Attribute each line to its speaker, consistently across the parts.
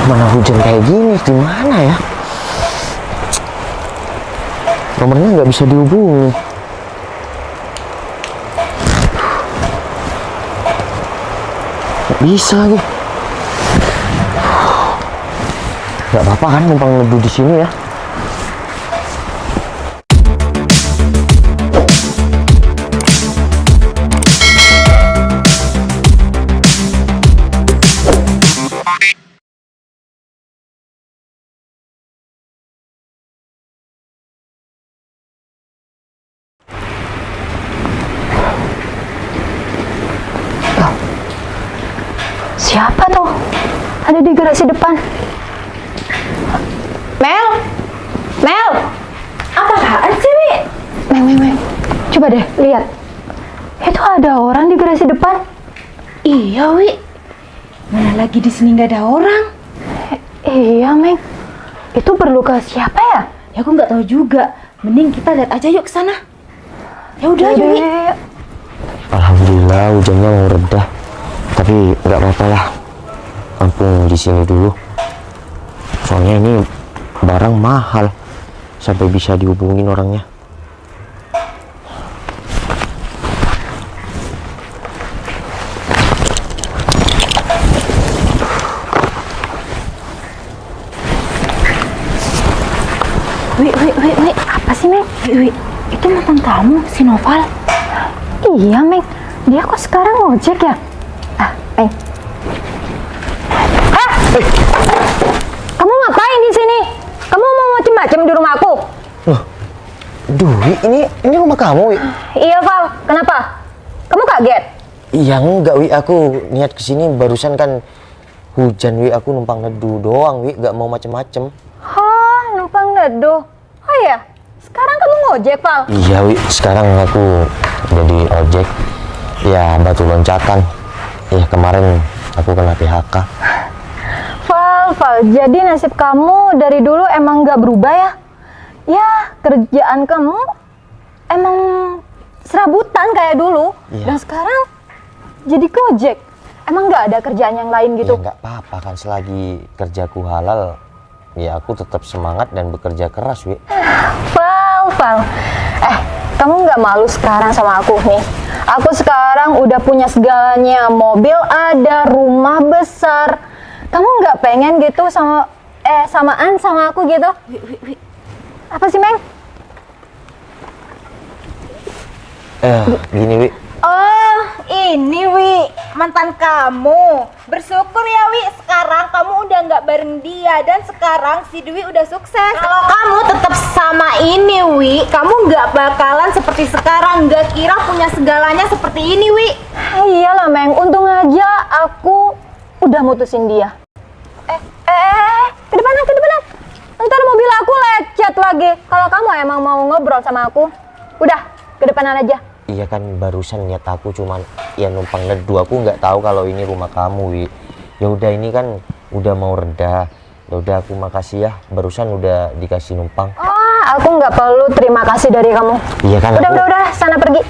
Speaker 1: Mana hujan kayak gini, di mana ya? Nomornya nggak bisa dihubungi. Nggak bisa lagi. Nggak apa-apa kan numpang neduh di sini ya.
Speaker 2: Siapa tuh? Ada di garasi depan. Mel! Mel!
Speaker 3: Apaan sih, Wi?
Speaker 2: Meng. Coba deh, lihat. Itu ada orang di garasi depan.
Speaker 3: Iya, Wi. Mana lagi di sini nggak ada orang?
Speaker 2: Iya, Meng. Itu perlu ke siapa ya?
Speaker 3: Ya aku nggak tahu juga. Mending kita lihat aja yuk ke sana. Ya udah,
Speaker 2: Yaudah,
Speaker 3: Wi.
Speaker 2: yuk.
Speaker 1: Alhamdulillah hujannya mau reda. Tapi nggak apa-apa lah. Ampun di sini dulu. Soalnya ini barang mahal sampai bisa dihubungin orangnya.
Speaker 2: Wi. Apa sih, Meng?
Speaker 3: Wi, itu mantan kamu, si Noval.
Speaker 2: Iya, Meng. Dia kok sekarang ngojek ya? Meng. Kamu ngapain di sini? Kamu mau macem-macem di rumah aku?
Speaker 1: Loh, Dwi, ini rumah kamu, Wi?
Speaker 2: Iya, Val. Kenapa? Kamu kaget?
Speaker 1: Iya enggak, Wi. Aku niat kesini barusan kan hujan, Wi. Aku numpang neduh doang, Wi. Nggak mau macem-macem.
Speaker 2: Oh, numpang neduh. Oh iya, sekarang kamu ngojek, Val?
Speaker 1: Iya, Wi. Sekarang aku jadi ojek. Ya, batu loncatan. Ya, kemarin aku kena PHK.
Speaker 2: Val, jadi nasib kamu dari dulu emang nggak berubah ya? Ya, kerjaan kamu emang serabutan kayak dulu.
Speaker 1: Iya.
Speaker 2: Dan sekarang jadi gojek. Emang nggak ada kerjaan yang lain gitu?
Speaker 1: Ya, nggak apa-apa kan selagi kerjaku halal. Ya, aku tetap semangat dan bekerja keras, Wi.
Speaker 2: Val. Kamu nggak malu sekarang sama aku nih? Aku sekarang udah punya segalanya. Mobil ada, rumah besar. Kamu nggak pengen gitu samaan sama aku gitu?
Speaker 3: Wi.
Speaker 2: Apa sih, Meng?
Speaker 1: Gini, Wi.
Speaker 3: Oh, ini Wi, mantan kamu. Bersyukur ya, Wi, sekarang kamu udah nggak bareng dia dan sekarang si Dwi udah sukses. Kalau kamu tetap sama ini, Wi, kamu nggak bakalan seperti sekarang. Nggak kira punya segalanya seperti ini, Wi.
Speaker 2: Iyalah, Meng. Untung aja aku udah mutusin dia. Ke depan. Ntar mobil aku lecet lagi. Kalau kamu emang mau ngobrol sama aku, udah ke depanan aja.
Speaker 1: Iya kan barusan niat aku cuman ya numpang neduh. Aku nggak tahu kalau ini rumah kamu, Wi. Ya udah ini kan udah mau reda. Ya udah aku makasih ya. Barusan udah dikasih numpang.
Speaker 2: Oh, aku nggak perlu terima kasih dari kamu.
Speaker 1: Iya kan
Speaker 2: Udah, sana pergi.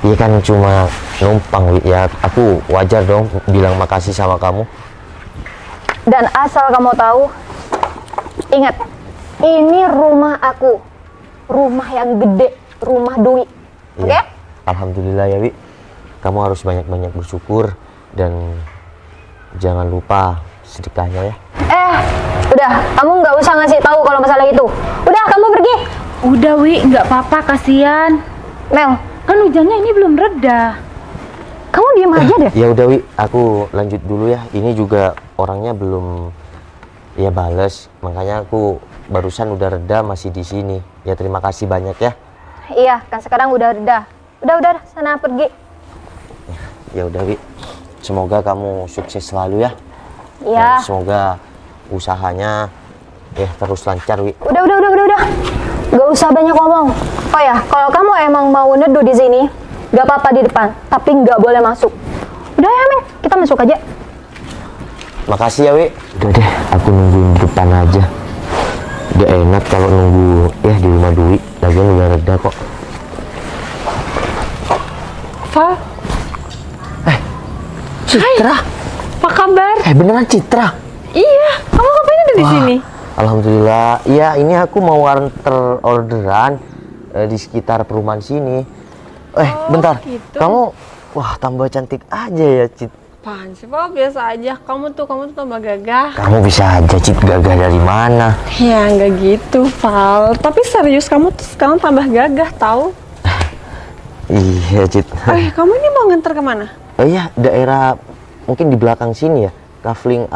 Speaker 1: Iya kan cuma numpang, Wi. Ya aku wajar dong bilang makasih sama kamu.
Speaker 2: Dan asal kamu tahu, ingat, ini rumah aku. Rumah yang gede, rumah Dwi. Oke?
Speaker 1: Iya. Alhamdulillah ya, Wi. Kamu harus banyak-banyak bersyukur dan jangan lupa sedekahnya ya.
Speaker 2: Udah, kamu nggak usah ngasih tahu kalau masalah itu. Udah, kamu pergi.
Speaker 3: Udah, Wi, nggak apa-apa, kasihan.
Speaker 2: Mel,
Speaker 3: Kan hujannya ini belum reda.
Speaker 2: kamu diem aja deh.
Speaker 1: Ya udah, Wi. Aku lanjut dulu ya. Ini juga orangnya belum ya bales. Makanya aku barusan udah reda masih di sini. Ya terima kasih banyak ya.
Speaker 2: Iya, kan sekarang udah reda. Udah, sana pergi.
Speaker 1: Ya udah, Wi. Semoga kamu sukses selalu ya.
Speaker 2: Iya.
Speaker 1: Dan semoga usahanya terus lancar, Wi.
Speaker 2: Udah. Gak usah banyak ngomong. Oh ya, kalau kamu emang mau neduh di sini, gak apa-apa di depan, tapi nggak boleh masuk. Udah ya, Meng, kita masuk aja.
Speaker 1: Makasih ya, Wi. Udah deh, aku nungguin di depan aja. Gak enak kalau nunggu di rumah Dwi. Lagian udah reda kok.
Speaker 3: Val,
Speaker 1: Citra.
Speaker 3: apa kabar?
Speaker 1: Beneran Citra.
Speaker 2: Iya, kamu ngapain ada di
Speaker 1: Wah,
Speaker 2: sini?
Speaker 1: Alhamdulillah. Iya, ini aku mau antar orderan di sekitar perumahan sini. Bentar.
Speaker 2: gitu.
Speaker 1: Kamu wah tambah cantik aja ya, Cit.
Speaker 2: Apaan sih, Pak? Biasa aja. Kamu tuh tambah gagah.
Speaker 1: Kamu bisa aja, Cit, gagah dari mana?
Speaker 2: Ya, nggak gitu, Val. Tapi serius, kamu tuh sekarang tambah gagah, tahu?
Speaker 1: Iya, Cit.
Speaker 2: Kamu ini mau nganter kemana?
Speaker 1: Oh iya, daerah mungkin di belakang sini ya. Kafling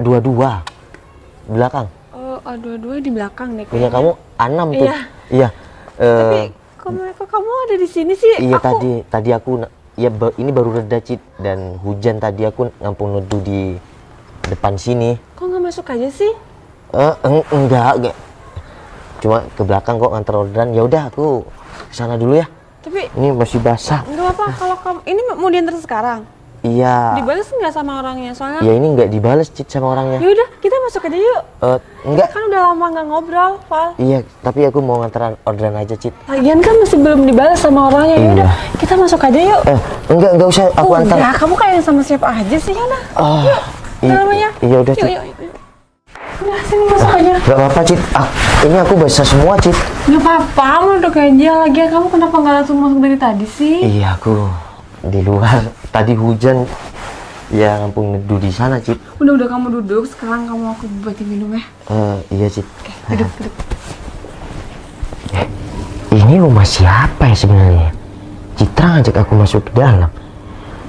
Speaker 1: 22 belakang.
Speaker 2: Oh, dua-dua di belakang nih.
Speaker 1: Punya kamu A6 tuh.
Speaker 2: Iya.
Speaker 1: Iya.
Speaker 2: Tapi kok kamu ada di sini sih?
Speaker 1: Iya, tadi aku ya ini baru reda, Cit, dan hujan tadi aku ngampung neduh di depan sini.
Speaker 2: Kok nggak masuk aja sih?
Speaker 1: Enggak. Cuma ke belakang kok nganter orderan. Ya udah aku kesana dulu ya.
Speaker 2: Tapi
Speaker 1: Ini masih basah.
Speaker 2: nggak apa kalau kamu ini mau diantar sekarang.
Speaker 1: Iya.
Speaker 2: Dibales nggak sama orangnya? Soalnya
Speaker 1: Ya ini nggak dibales, Cit, sama orangnya.
Speaker 2: ya udah kita masuk aja yuk.
Speaker 1: Enggak.
Speaker 2: Kan udah lama nggak ngobrol, Val.
Speaker 1: Iya, tapi aku mau nganter orderan aja, Cit.
Speaker 2: Lagian kan masih belum dibalas sama orangnya. Ya udah, kita masuk aja yuk.
Speaker 1: Enggak usah aku antar.
Speaker 2: Udah, kamu kayak sama siapa aja sih, Yana? Namanya.
Speaker 1: Iya udah, Cit.
Speaker 2: Yuk. Udah, sini masuk aja.
Speaker 1: Gak apa-apa, Cit. Ini aku basah semua, Cit.
Speaker 2: Nggak apa-apa, duduk aja. Lagian kamu kenapa nggak langsung masuk dari tadi sih?
Speaker 1: Iya, aku di luar. Tadi hujan. Ya, ngampung neduh di sana, Cit.
Speaker 2: Udah kamu duduk. Sekarang kamu aku buatin minum ya.
Speaker 1: Iya, Cit.
Speaker 2: Oke, duduk.
Speaker 1: Ini rumah siapa ya sebenarnya? Citra ngajak aku masuk ke dalam.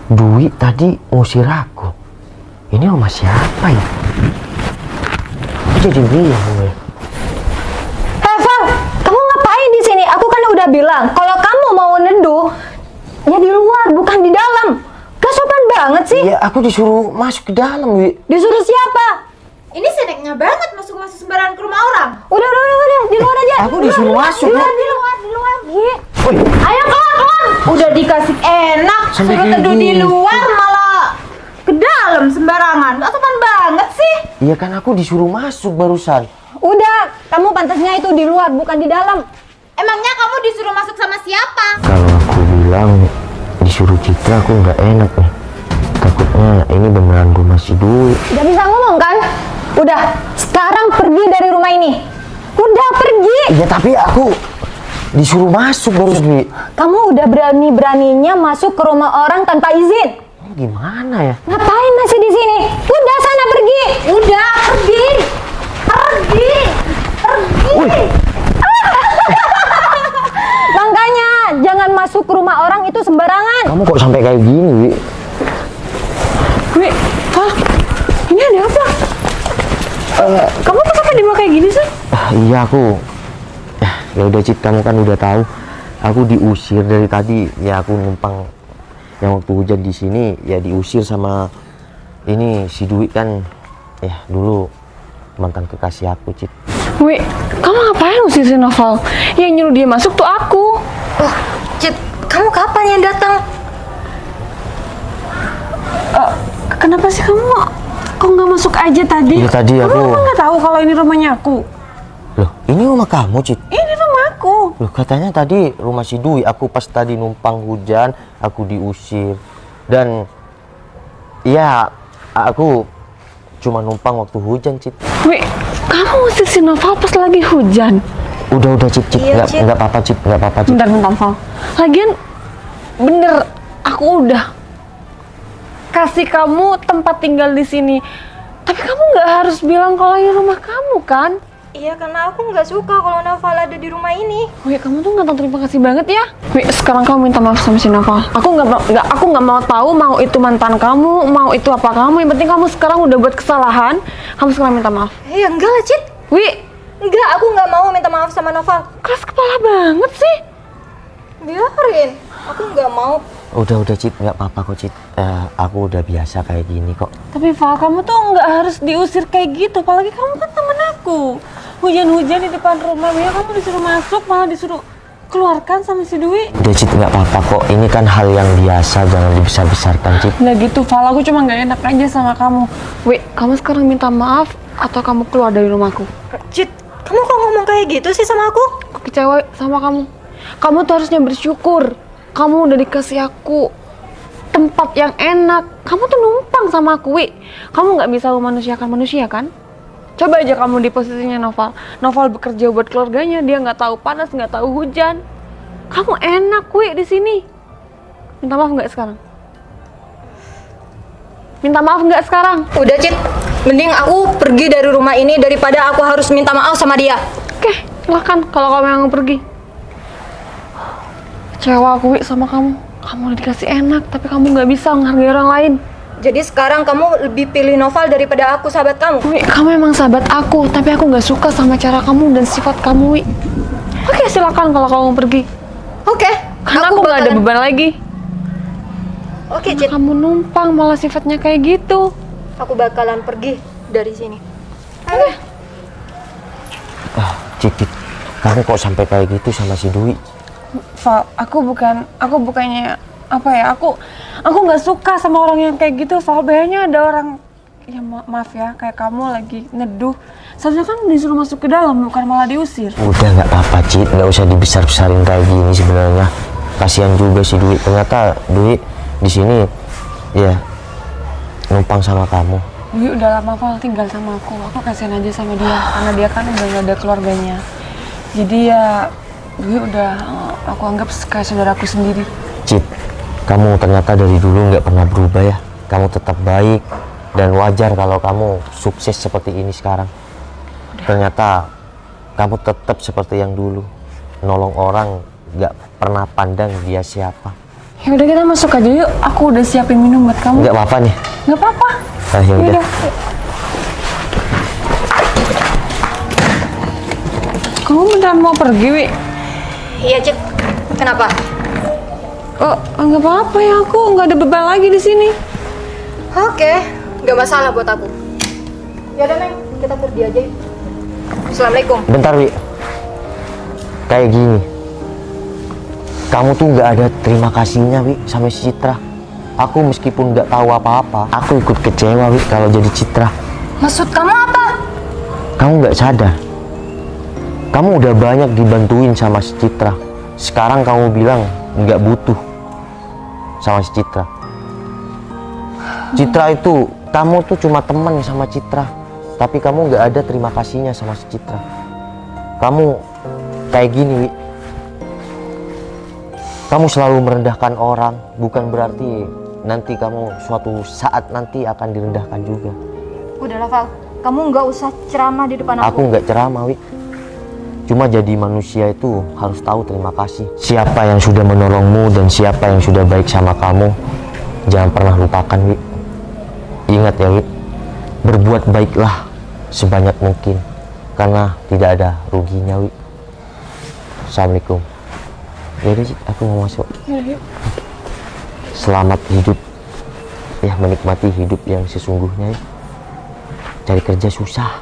Speaker 1: Dwi tadi ngusir aku. Ini rumah siapa ya? Aku jadi bingung gue.
Speaker 2: Val, kamu ngapain di sini? Aku kan udah bilang kalau kamu mau neduh ya di luar, bukan di dalam. Gak sopan banget sih.
Speaker 1: Ya, aku disuruh masuk ke dalam, Wi.
Speaker 2: Disuruh siapa?
Speaker 3: Ini seneknya banget masuk-masuk sembarangan ke rumah orang.
Speaker 2: Udah, di luar aja.
Speaker 1: Aku disuruh masuk,
Speaker 3: Di
Speaker 1: ya.
Speaker 3: luar.
Speaker 2: Iya.
Speaker 1: Woi,
Speaker 3: Ayo keluar. Udah dikasih enak,
Speaker 1: Sampai
Speaker 3: suruh
Speaker 1: kayak
Speaker 3: teduh di
Speaker 1: gitu.
Speaker 3: luar malah ke dalam sembarangan. Gak sopan banget sih.
Speaker 1: iya kan aku disuruh masuk barusan.
Speaker 2: Udah, kamu pantasnya itu di luar, bukan di dalam.
Speaker 3: Emangnya kamu disuruh masuk sama siapa?
Speaker 1: Kalau aku bilang disuruh Citra, aku nggak enak nih. Takutnya ini beneran rumah si Dwi.
Speaker 2: Udah bisa ngomong kan? Udah, sekarang pergi dari rumah ini. Udah pergi.
Speaker 1: Iya, tapi aku disuruh masuk baru, Dwi.
Speaker 2: Kamu udah berani-beraninya masuk ke rumah orang tanpa izin.
Speaker 1: Gimana ya?
Speaker 2: Ngapain masih di sini? Udah sana pergi.
Speaker 3: Udah, pergi.
Speaker 2: Makanya jangan masuk ke rumah orang itu sembarangan.
Speaker 1: Kamu kok sampai kayak gini, Wi?
Speaker 2: Wih, ini ada apa? Kamu kok sampai di bawah kayak gini sih?
Speaker 1: Iya, aku. Ya udah, Cit, kamu kan udah tahu. Aku diusir dari tadi. Ya aku numpang yang waktu hujan di sini ya diusir sama ini si Dwi kan. Ya dulu mantan kekasih aku, Cit.
Speaker 2: Wih, kamu ngapain usir si Noval? Yang nyuruh dia masuk tuh aku.
Speaker 3: Oh, Cit, kamu kapan yang datang?
Speaker 2: Kenapa sih kamu kok nggak masuk aja tadi?
Speaker 1: Iya, tadi
Speaker 2: kamu
Speaker 1: aku-
Speaker 2: emang nggak tahu kalau ini rumahnya aku.
Speaker 1: Loh, ini rumah kamu, Cit?
Speaker 2: Ini rumah aku.
Speaker 1: Loh, katanya tadi rumah si Dwi. Aku pas tadi numpang hujan, aku diusir. Dan ya aku cuma numpang waktu hujan, Cit.
Speaker 2: Wih, kamu usir si Noval pas lagi hujan.
Speaker 1: Udah, Cit.
Speaker 3: Iya, Cit.
Speaker 1: Nggak apa-apa, Cit. Nggak apa-apa, Cit.
Speaker 2: Bentar, Val. Lagian bener, aku udah kasih kamu tempat tinggal di sini. Tapi kamu nggak harus bilang kalau ini rumah kamu kan?
Speaker 3: Iya, karena aku nggak suka kalau Noval ada di rumah ini.
Speaker 2: Wih, kamu tuh nggak tahu terima kasih banget ya. Wih, sekarang kamu minta maaf sama si Noval. Aku nggak mau tahu mau itu mantan kamu, mau itu apa kamu. Yang penting kamu sekarang udah buat kesalahan. Kamu sekarang minta maaf.
Speaker 3: Ya enggak lah, Cit.
Speaker 2: Wih,
Speaker 3: Enggak, aku nggak mau minta maaf sama Noval.
Speaker 2: keras kepala banget sih.
Speaker 3: Biarin. Aku nggak mau.
Speaker 1: Udah, Cit. Nggak apa-apa kok, Cit. Aku udah biasa kayak gini kok.
Speaker 2: Tapi Val, kamu tuh nggak harus diusir kayak gitu. Apalagi kamu kan temen aku. Hujan-hujan di depan rumah, ya kamu disuruh masuk, malah disuruh keluarkan sama si Dwi.
Speaker 1: Udah, Cit. Nggak apa-apa kok. Ini kan hal yang biasa, jangan dibesar-besarkan, Cit.
Speaker 2: Nggak gitu, Val. Aku cuma nggak enak aja sama kamu. Wih, kamu sekarang minta maaf atau kamu keluar dari rumahku?
Speaker 3: Cit, kamu kok ngomong kayak gitu sih sama aku?
Speaker 2: Aku kecewa sama kamu. Kamu tuh harusnya bersyukur. Kamu udah dikasih aku.
Speaker 4: tempat yang enak. Kamu tuh numpang sama aku, Wi. Kamu nggak bisa memanusiakan manusia kan? Coba aja kamu di posisinya Noval. Noval bekerja buat keluarganya, dia nggak tahu panas, nggak tahu hujan. Kamu enak, Wi, di sini. Minta maaf nggak sekarang? Minta maaf nggak sekarang?
Speaker 2: Udah, Cit. Mending aku pergi dari rumah ini daripada aku harus minta maaf sama dia.
Speaker 4: Oke, silakan kalau kamu yang mau pergi. Kecewa aku, Wi, sama kamu. Kamu udah dikasih enak, tapi kamu nggak bisa menghargai orang lain.
Speaker 2: Jadi sekarang kamu lebih pilih Noval daripada aku, sahabat kamu?
Speaker 4: Wi, kamu emang sahabat aku, tapi aku nggak suka sama cara kamu dan sifat kamu, Wi. Oke, silakan kalau kamu mau pergi.
Speaker 2: Oke.
Speaker 4: Karena aku nggak ada beban lagi.
Speaker 2: Oke, Cit.
Speaker 4: Kamu numpang malah sifatnya kayak gitu.
Speaker 2: Aku bakalan pergi dari sini.
Speaker 1: Cit, kamu kok sampai kayak gitu sama si Dwi?
Speaker 4: Val, aku bukannya apa ya, aku nggak suka sama orang yang kayak gitu. Val, bayangnya ada orang, ya maaf ya, kayak kamu lagi neduh, seharusnya kan disuruh masuk ke dalam, bukan malah diusir.
Speaker 1: Udah nggak apa-apa, Cit, nggak usah dibesar-besarin kayak gini sebenarnya. Kasihan juga si Dwi, ternyata Dwi di sini ya numpang sama kamu.
Speaker 4: Dwi udah lama Val tinggal sama aku kasihan aja sama dia, karena dia kan udah nggak ada keluarganya. Jadi ya Dwi udah aku anggap kayak saudaraku sendiri.
Speaker 1: Cit, kamu ternyata dari dulu nggak pernah berubah ya. Kamu tetap baik dan wajar kalau kamu sukses seperti ini sekarang. Ternyata kamu tetap seperti yang dulu, nolong orang, nggak pernah pandang dia siapa.
Speaker 4: Ya udah, kita masuk aja yuk. Aku udah siapin minum buat kamu.
Speaker 1: Nggak apa-apa nih.
Speaker 4: Nggak apa-apa.
Speaker 1: Ah, ya udah.
Speaker 4: Kamu beneran mau pergi, Wi?
Speaker 2: Iya, Cit. Kenapa?
Speaker 4: Oh, nggak apa-apa ya, aku nggak ada beban lagi di sini.
Speaker 2: Oke, nggak masalah buat aku. Ya udah, Neng, kita pergi aja yuk. Assalamualaikum.
Speaker 1: Bentar, Wi. Kayak gini. Kamu tuh nggak ada terima kasihnya, Wi, sama si Citra. Aku meskipun nggak tahu apa-apa, aku ikut kecewa, Wi, kalau jadi Citra.
Speaker 2: Maksud kamu apa?
Speaker 1: Kamu nggak sadar. Kamu udah banyak dibantuin sama si Citra. Sekarang kamu bilang nggak butuh sama si Citra. Citra itu, kamu tuh cuma teman sama Citra. Tapi kamu nggak ada terima kasihnya sama si Citra. Kamu kayak gini, Wi. Kamu selalu merendahkan orang, bukan berarti nanti kamu suatu saat nanti akan direndahkan juga.
Speaker 2: Udahlah, Val. Kamu nggak usah ceramah di depan
Speaker 1: Aku nggak ceramah, Wi. Cuma jadi manusia itu harus tahu terima kasih. Siapa yang sudah menolongmu dan siapa yang sudah baik sama kamu, jangan pernah lupakan, Wi. Ingat ya, Wi. Berbuat baiklah sebanyak mungkin, karena tidak ada ruginya, Wi. Assalamualaikum. Yaudah, aku mau masuk. Selamat hidup. Ya, menikmati hidup yang sesungguhnya, ya. Cari kerja susah.